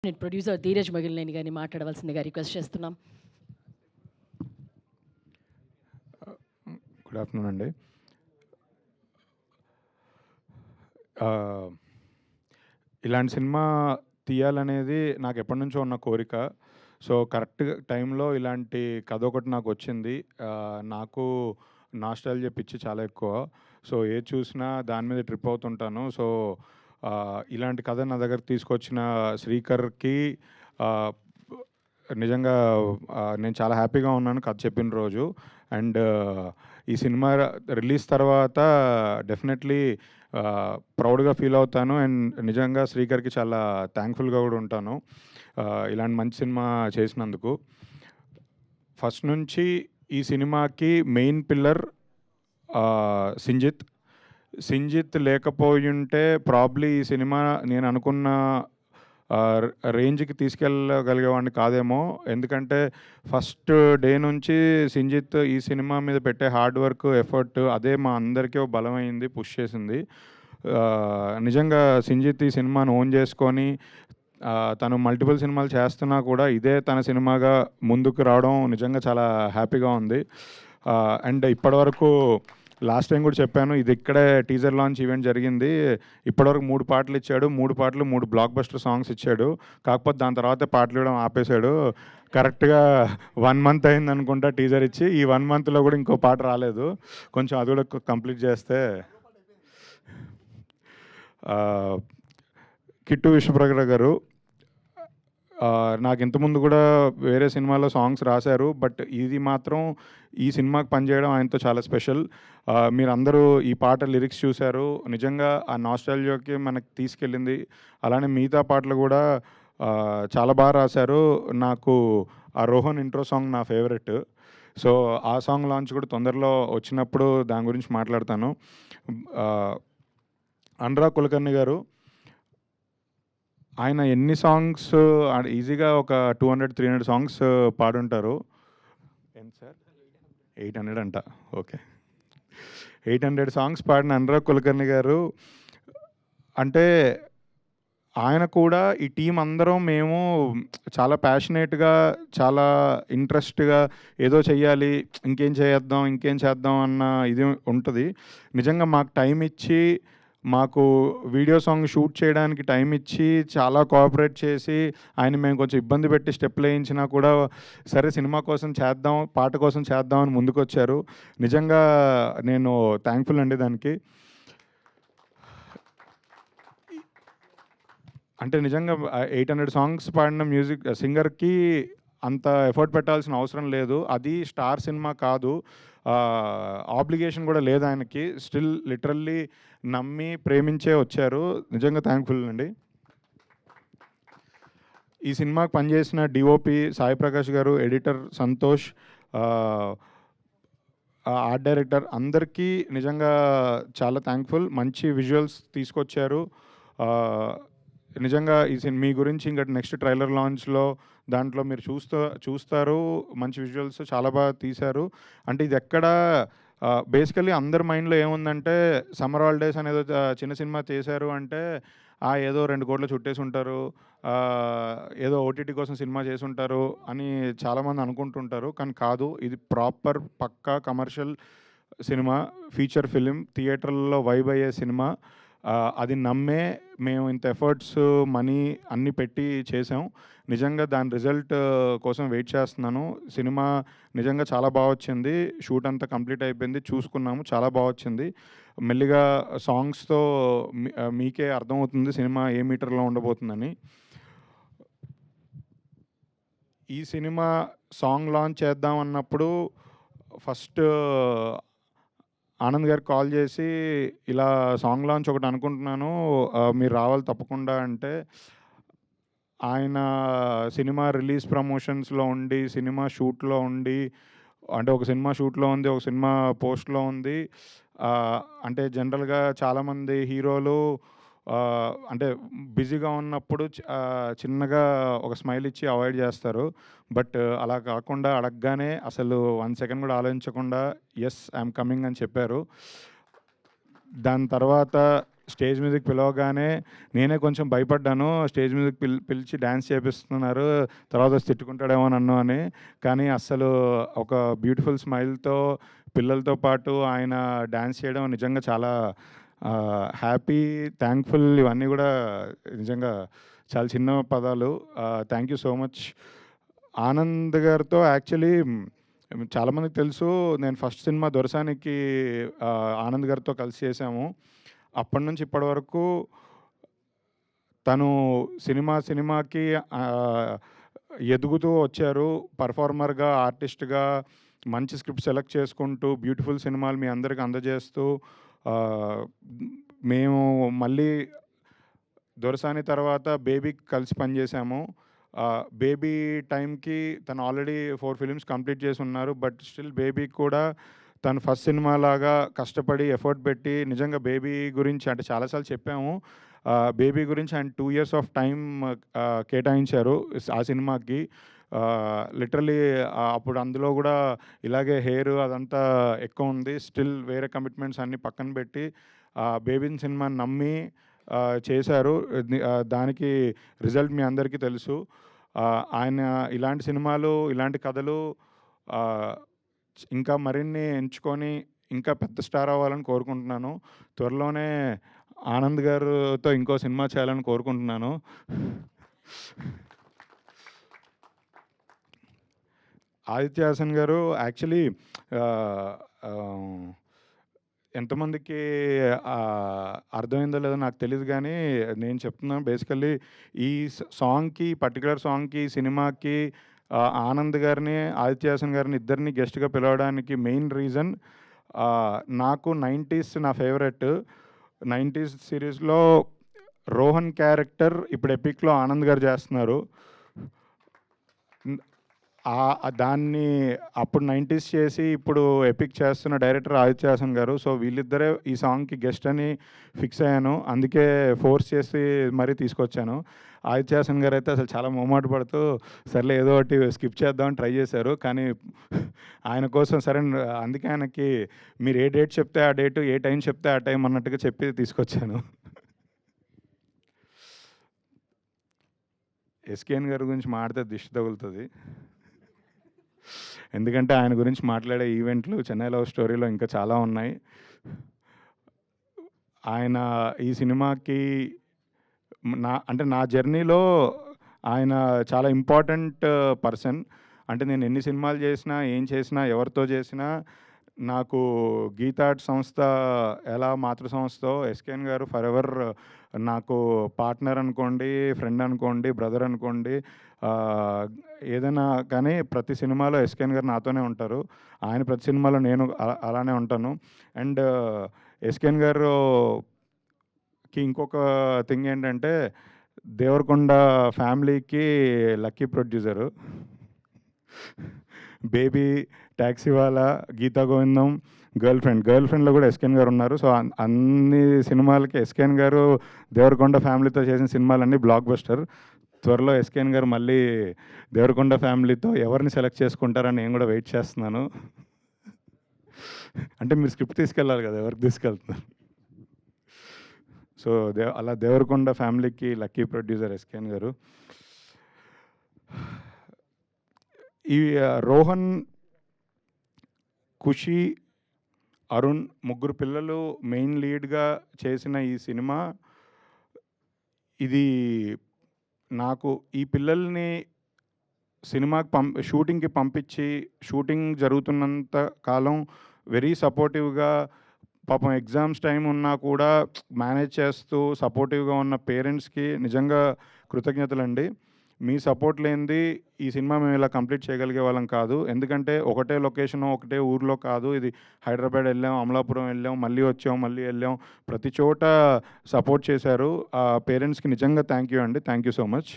Producer Dheeraj మగిలినేని గారిని మాట్లాడవలసిందిగా request చేస్తున్నాం. గుడ్ ఆఫ్టర్నూన్ అండి. ఇలాంటి సినిమా తీయాలనేది నాకు ఎప్పటి నుంచో ఉన్న కోరిక. సో కరెక్ట్ టైంలో ఇలాంటి కథ ఒకటి నాకు వచ్చింది. నాకు నాస్టాల్జియా పిచ్చి చాలా ఎక్కువ. సో ఏది చూసినా దాని మీద ట్రిప్ అవుతుంటాను. సో ఇలాంటి కథ నా దగ్గర తీసుకొచ్చిన శ్రీకర్కి నిజంగా నేను చాలా హ్యాపీగా ఉన్నాను కథ చెప్పిన రోజు. అండ్ ఈ సినిమా రిలీజ్ తర్వాత డెఫినెట్లీ ప్రౌడ్గా ఫీల్ అవుతాను. అండ్ నిజంగా శ్రీకర్కి చాలా థ్యాంక్ఫుల్గా కూడా ఉంటాను ఇలాంటి మంచి సినిమా చేసినందుకు. ఫస్ట్ నుంచి ఈ సినిమాకి మెయిన్ పిల్లర్ సింజిత్ లేకపోయుంటే ప్రాబ్లీ ఈ సినిమా నేను అనుకున్న రేంజ్కి తీసుకెళ్ళగలిగేవాడిని కాదేమో. ఎందుకంటే ఫస్ట్ డే నుంచి సింజిత్ ఈ సినిమా మీద పెట్టే హార్డ్ వర్క్, ఎఫర్ట్ అదే మా అందరికీ బలమైంది, పుష్ చేసింది. నిజంగా సింజిత్ ఈ సినిమాను ఓన్ చేసుకొని తను మల్టిపుల్ సినిమాలు చేస్తున్నా కూడా ఇదే తన సినిమాగా ముందుకు రావడం నిజంగా చాలా హ్యాపీగా ఉంది. అండ్ ఇప్పటివరకు లాస్ట్ టైం కూడా చెప్పాను, ఇది ఇక్కడే టీజర్ లాంచ్ ఈవెంట్ జరిగింది. ఇప్పటివరకు 3 పాటలు ఇచ్చాడు. 3 పాటలు 3 బ్లాక్ బస్టర్ సాంగ్స్ ఇచ్చాడు. కాకపోతే దాని తర్వాత పాటలు ఇవ్వడం ఆపేశాడు. కరెక్ట్గా 1 మంత్ అయింది అనుకుంటా టీజర్ ఇచ్చి. ఈ 1 మంత్లో కూడా ఇంకో పాట రాలేదు. కొంచెం అది కూడా కంప్లీట్ చేస్తే. కిట్టు విశ్వప్రగడ గారు నాకు ఇంతకుముందు కూడా వేరే సినిమాలో సాంగ్స్ రాశారు. బట్ ఇది మాత్రం ఈ సినిమాకి పనిచేయడం ఆయనతో చాలా స్పెషల్. మీరందరూ ఈ పాట లిరిక్స్ చూశారు. నిజంగా ఆ నాస్టాల్జియాకి మనకి తీసుకెళ్ళింది. అలానే మిగతా పాటలు కూడా చాలా బాగా రాశారు. నాకు ఆ రోహన్ ఇంట్రో సాంగ్ నా ఫేవరెట్. సో ఆ సాంగ్ లాంచ్ కూడా తొందరలో వచ్చినప్పుడు దాని గురించి మాట్లాడతాను. అనురాగ్ కులకర్ణి గారు, ఆయన ఎన్ని సాంగ్స్ ఈజీగా ఒక 200-300 సాంగ్స్ పాడుంటారు. ఎంత సార్? 800 అంట. ఓకే, 800 సాంగ్స్ పాడిన అనురాగ్ కులకర్ణి గారు అంటే ఆయన కూడా ఈ టీం అందరం మేము చాలా ప్యాషనేట్గా, చాలా ఇంట్రెస్ట్గా ఏదో చెయ్యాలి, ఇంకేం చేద్దాం అన్న ఇది ఉంటుంది. నిజంగా మాకు టైం ఇచ్చి, మాకు వీడియో సాంగ్ షూట్ చేయడానికి టైం ఇచ్చి చాలా కోఆపరేట్ చేసి, ఆయన మేము కొంచెం ఇబ్బంది పెట్టి స్టెప్లు వేయించినా కూడా సరే సినిమా కోసం చేద్దాం, పాట కోసం చేద్దాం అని ముందుకు వచ్చారు. నిజంగా నేను థ్యాంక్ఫుల్ అండి దానికి. అంటే నిజంగా 800 సాంగ్స్ పాడిన మ్యూజిక్ సింగర్కి అంత ఎఫర్ట్ పెట్టాల్సిన అవసరం లేదు. అది స్టార్ సినిమా కాదు, ఆబ్లిగేషన్ కూడా లేదు ఆయనకి. స్టిల్ లిటరల్లీ నమ్మి ప్రేమించే వచ్చారు. నిజంగా థ్యాంక్ఫుల్ అండి. ఈ సినిమాకి పనిచేసిన డిఓపి సాయి ప్రకాష్ గారు, ఎడిటర్ సంతోష్, ఆర్ట్ డైరెక్టర్ అందరికీ నిజంగా చాలా థ్యాంక్ఫుల్. మంచి విజువల్స్ తీసుకొచ్చారు. నిజంగా ఈ మీ గురించి ఇంకా నెక్స్ట్ ట్రైలర్ లాంచ్లో దాంట్లో మీరు చూస్తారు. మంచి విజువల్స్ చాలా బాగా తీశారు. అంటే ఇది ఎక్కడ బేసికలీ అందరి మైండ్లో ఏముందంటే సమ్మర్ హాలిడేస్ అనేది చిన్న సినిమా చేశారు అంటే ఏదో 2 కోట్లు చుట్టేసి ఉంటారు, ఏదో ఓటీటీ కోసం సినిమా చేసి ఉంటారు అని చాలామంది అనుకుంటుంటారు. కానీ కాదు, ఇది ప్రాపర్ పక్కా కమర్షియల్ సినిమా, ఫీచర్ ఫిలిం, థియేటర్లలో వైబ్ అయ్యే సినిమా. అది నమ్మే మేము ఇంత ఎఫర్ట్స్, మనీ అన్నీ పెట్టి చేసాం. నిజంగా దాని రిజల్ట్ కోసం వెయిట్ చేస్తున్నాను. సినిమా నిజంగా చాలా బాగా వచ్చింది. షూట్ అంతా కంప్లీట్ అయిపోయింది, చూసుకున్నాము, చాలా బాగా వచ్చింది. మెల్లిగా సాంగ్స్తో మీకే అర్థమవుతుంది సినిమా ఏ మీటర్లో ఉండబోతుందని. ఈ సినిమా సాంగ్ లాంచ్ చేద్దాం అన్నప్పుడు ఫస్ట్ ఆనంద్ గారికి కాల్ చేసి ఇలా సాంగ్ లాంచ్ ఒకటి అనుకుంటున్నాను, మీరు రావాలి తప్పకుండా అంటే, ఆయన సినిమా రిలీజ్ ప్రమోషన్స్లో ఉండి, సినిమా షూట్లో ఉండి, అంటే ఒక సినిమా షూట్లో ఉంది, ఒక సినిమా పోస్ట్లో ఉంది. అంటే జనరల్గా చాలామంది హీరోలు అంటే బిజీగా ఉన్నప్పుడు చిన్నగా ఒక స్మైల్ ఇచ్చి అవాయిడ్ చేస్తారు. బట్ అలా కాకుండా అడగగానే అసలు 1 సెకండ్ కూడా ఆలోచించకుండా ఎస్ ఐఎమ్ కమింగ్ అని చెప్పారు. దాని తర్వాత స్టేజ్ మీదకి పిలవగానే నేనే కొంచెం భయపడ్డాను. స్టేజ్ మీదకి పిలిచి డ్యాన్స్ చేపిస్తున్నారు, తర్వాత వచ్చి తిట్టుకుంటాడేమో నన్ను అని. కానీ అస్సలు ఒక బ్యూటిఫుల్ స్మైల్‌తో పిల్లలతో పాటు ఆయన డ్యాన్స్ చేయడం నిజంగా చాలా హ్యాపీ, థ్యాంక్‌ఫుల్ ఇవన్నీ గూడా నిజంగా చాలా చిన్న పదాలు. Thank you so much. Anand గారితో యాక్చువల్లీ చాలామందికి తెలుసు, నేను ఫస్ట్ సినిమా 'దొరసానికి' ఆనంద్ గారితో కలిసి చేశాము. అప్పటి నుంచి ఇప్పటి వరకు తను సినిమాకి ఎదుగుతూ వచ్చారు. పర్ఫార్మర్‌గా, ఆర్టిస్ట్‌గా మంచి స్క్రిప్ట్ సెలెక్ట్ చేసుకుంటూ, బ్యూటిఫుల్ సినిమాలు మీ అందరికి అందజేస్తూ మేము మళ్ళీ 'దొరసాని' తర్వాత 'బేబీకి' కలిసి పనిచేశాము. 'బేబీ' టైంకి తను ఆల్రెడీ 4 ఫిల్మ్స్ కంప్లీట్ చేసి ఉన్నారు. బట్ స్టిల్ 'బేబీకి' కూడా తను ఫస్ట్ సినిమా లాగా కష్టపడి ఎఫర్ట్ పెట్టి నిజంగా 'బేబీ' గురించి అంటే చాలా సార్లు చెప్పాము. 'బేబీ' గురించి ఆయన 2 ఇయర్స్ ఆఫ్ టైమ్ కేటాయించారు ఆ సినిమాకి. లిటరల్లీ అప్పుడు అందులో కూడా ఇలాగే హెయిర్ అదంతా ఎక్కువ ఉంది. స్టిల్ వేరే కమిట్మెంట్స్ అన్నీ పక్కన పెట్టి 'బేబీ' సినిమాని నమ్మి చేశారు. దానికి రిజల్ట్ మీ అందరికీ తెలుసు. ఆయన ఇలాంటి సినిమాలు, ఇలాంటి కథలు ఇంకా మరిన్ని ఎంచుకొని ఇంకా పెద్ద స్టార్ అవ్వాలని కోరుకుంటున్నాను. త్వరలోనే ఆనంద్ గారితో ఇంకో సినిమా చేయాలని కోరుకుంటున్నాను. ఆదిత్య హాసన్ గారు యాక్చువల్లీ ఎంతమందికి అర్థమైందో లేదో నాకు తెలీదు కానీ నేను చెప్తున్నాను. బేసికల్లీ ఈ పర్టికులర్ సాంగ్‌కి, సినిమాకి ఆనంద్ గారిని, ఆదిత్య హాసన్ గారిని ఇద్దరిని గెస్ట్‌గా పిలవడానికి మెయిన్ రీజన్ నాకు 90s నా ఫేవరెట్. 90s సిరీస్‌లో రోహన్ క్యారెక్టర్ ఇప్పుడు ఎపిక్‌లో ఆనంద్ గారు చేస్తున్నారు. దాన్ని అప్పుడు 90s చేసి ఇప్పుడు ఎపిక్ చేస్తున్న డైరెక్టర్ ఆదిత్య హాసన్ గారు. సో వీళ్ళిద్దరే ఈ సాంగ్‌కి గెస్ట్ అని ఫిక్స్ అయ్యాను. అందుకే ఫోర్స్ చేసి మరీ తీసుకొచ్చాను. ఆదిత్య హాసన్ గారు అయితే అసలు చాలా మొహమాట పడుతూ సర్లే ఏదో ఒకటి స్కిప్ చేద్దామని ట్రై చేశారు. కానీ ఆయన కోసం సరే అందుకే ఆయనకి మీరు ఏ డేట్ చెప్తే ఆ డేటు, ఏ టైం చెప్తే ఆ టైం అన్నట్టుగా చెప్పి తీసుకొచ్చాను. ఎస్కేఎన్ గారి గురించి మాట్లాడితే దిష్టి తగులుతుంది. ఎందుకంటే ఆయన గురించి మాట్లాడే ఈవెంట్లు 'చెన్నై లవ్ స్టోరీలో' ఇంకా చాలా ఉన్నాయి. ఆయన ఈ సినిమాకి నా జర్నీలో ఆయన చాలా ఇంపార్టెంట్ పర్సన్. అంటే నేను ఎన్ని సినిమాలు చేసినా, ఏం చేసినా, ఎవరితో చేసినా నాకు గీతా ఆర్ట్ సంస్థ ఎలా మాతృ సంస్థో ఎస్కేఎన్ గారు ఫర్ ఎవర్ నాకు పార్ట్నర్ అనుకోండి, ఫ్రెండ్ అనుకోండి, బ్రదర్ అనుకోండి, ఏదైనా కానీ ప్రతి సినిమాలో ఎస్కేఎన్ గారు నాతోనే ఉంటారు. ఆయన ప్రతి సినిమాలో నేను అలానే ఉంటాను. అండ్ ఎస్కేఎన్ గారుకి ఇంకొక థింగ్ ఏంటంటే దేవరకొండ ఫ్యామిలీకి lucky producer. 'Baby', 'Taxiwaala', 'Geetha Govindam', 'girl ఫ్రెండ్'లో కూడా ఎస్కేఎన్ గారు ఉన్నారు. సో అన్ని సినిమాలకి ఎస్కేఎన్ గారు దేవరకొండ ఫ్యామిలీతో చేసిన సినిమాలన్నీ బ్లాక్ బస్టర్. త్వరలో ఎస్కేఎన్ గారు మళ్ళీ దేవరకొండ ఫ్యామిలీతో ఎవరిని సెలెక్ట్ చేసుకుంటారని నేను కూడా వెయిట్ చేస్తున్నాను. అంటే మీరు స్క్రిప్ట్ తీసుకెళ్ళాలి కదా, ఎవరికి తీసుకెళ్తున్నారు? సో అలా దేవరకొండ ఫ్యామిలీకి లక్కీ ప్రొడ్యూసర్ ఎస్కేఎన్ గారు. ఈ రోహన్, ఖుషి, అరుణ్ ముగ్గురు పిల్లలు మెయిన్ లీడ్గా చేసిన ఈ సినిమా, ఇది నాకు ఈ పిల్లల్ని సినిమాకి షూటింగ్కి పంపించి షూటింగ్ జరుగుతున్నంత కాలం వెరీ సపోర్టివ్గా, పాపం ఎగ్జామ్స్ టైం ఉన్నా కూడా మేనేజ్ చేస్తూ సపోర్టివ్గా ఉన్న పేరెంట్స్కి నిజంగా కృతజ్ఞతలండి. మీ సపోర్ట్ లేనిది ఈ సినిమా మేము ఇలా కంప్లీట్ చేయగలిగే వాళ్ళం కాదు. ఎందుకంటే ఒకటే లొకేషను, ఒకటే ఊర్లో కాదు. ఇది హైదరాబాద్ వెళ్ళాం, అమలాపురం వెళ్ళాం, మళ్ళీ వచ్చాం, మళ్ళీ వెళ్ళాం. ప్రతి చోట సపోర్ట్ చేశారు. ఆ పేరెంట్స్కి నిజంగా థ్యాంక్ యూ అండి. Thank you so much.